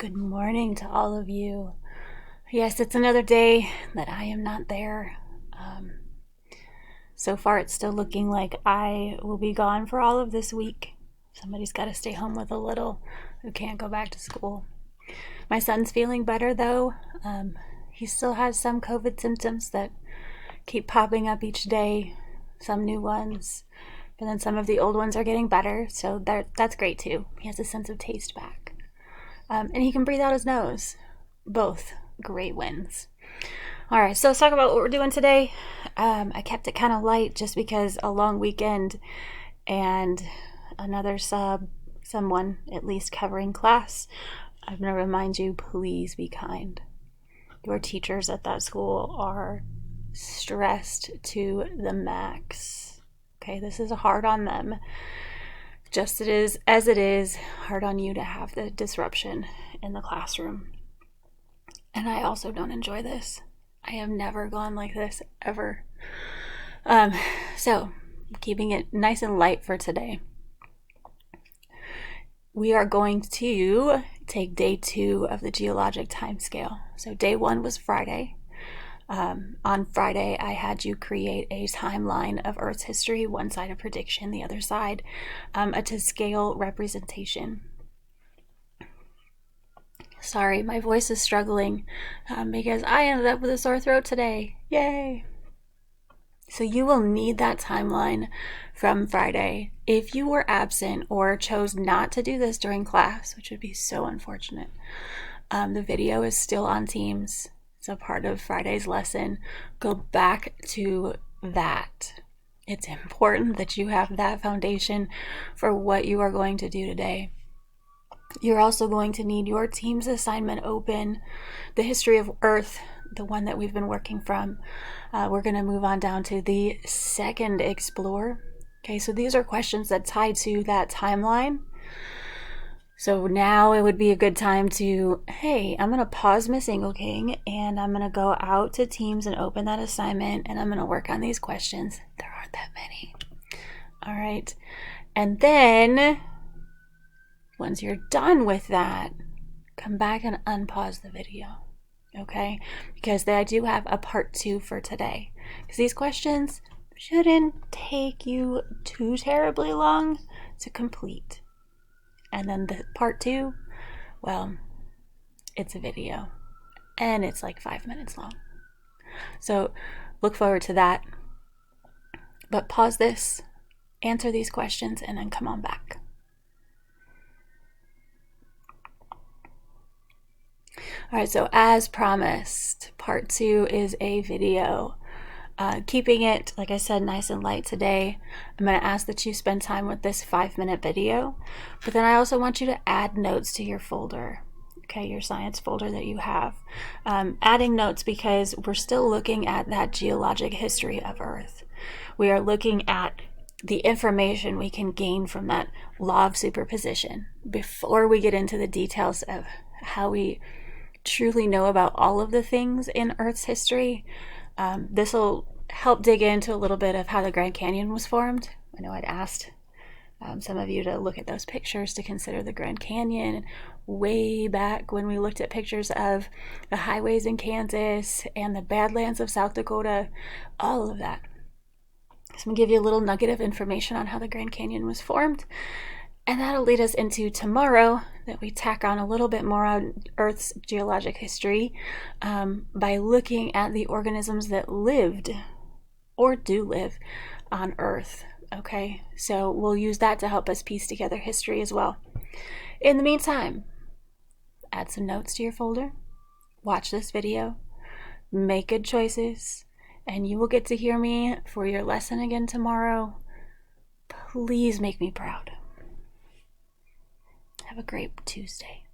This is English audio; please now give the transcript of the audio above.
Good morning to all of you. Yes, it's another day that I am not there. So far, it's still looking like I will be gone for all of this week. Somebody's got to stay home with a little who can't go back to school. My son's feeling better though. He still has some COVID symptoms that keep popping up each day, some new ones, but then some of the old ones are getting better, so that's great too. He has a sense of taste back. And he can breathe out his nose. Both great wins. All right, so let's talk about what we're doing today. I kept it kind of light just because a long weekend and another someone at least covering class. I'm going to remind you, please be kind. Your teachers at that school are stressed to the max. Okay, this is hard on them. Just as it is hard on you to have the disruption in the classroom. And I also don't enjoy this. I have never gone like this ever. So keeping it nice and light for today. We are going to take day 2 of the geologic time scale. So day 1 was Friday. On Friday, I had you create a timeline of Earth's history, one side a prediction, the other side a to scale representation. Sorry, my voice is struggling because I ended up with a sore throat today. Yay! So you will need that timeline from Friday. If you were absent or chose not to do this during class, which would be so unfortunate, the video is still on Teams. It's a part of Friday's lesson. Go back to that. It's important that you have that foundation for what you are going to do today. You're also going to need your team's assignment open, the history of Earth, the one that we've been working from. We're going to move on down to the second explore. Okay, so these are questions that tie to that timeline. So now it would be a good time to, hey, I'm going to pause Miss Engelking and I'm going to go out to Teams and open that assignment and I'm going to work on these questions. There aren't that many. All right. And then once you're done with that, come back and unpause the video. Okay? Because I do have a part 2 for today. Because these questions shouldn't take you too terribly long to complete. And then the part 2, well, it's a video and it's like 5 minutes long. So look forward to that. But pause this, answer these questions, and then come on back. All right, so as promised, part 2 is a video. Keeping it, like I said, nice and light today. I'm going to ask that you spend time with this 5-minute video, but then I also want you to add notes to your folder, okay, your science folder that you have. Adding notes because we're still looking at that geologic history of Earth. We are looking at the information we can gain from that law of superposition before we get into the details of how we truly know about all of the things in Earth's history. This will help dig into a little bit of how the Grand Canyon was formed. I know I'd asked some of you to look at those pictures to consider the Grand Canyon way back when we looked at pictures of the highways in Kansas and the Badlands of South Dakota, all of that. So I'm going to give you a little nugget of information on how the Grand Canyon was formed. And that'll lead us into tomorrow, that we tack on a little bit more on Earth's geologic history by looking at the organisms that lived or do live on Earth. Okay, so we'll use that to help us piece together history as well. In the meantime, add some notes to your folder, watch this video, make good choices, and you will get to hear me for your lesson again tomorrow. Please make me proud. Have a great Tuesday.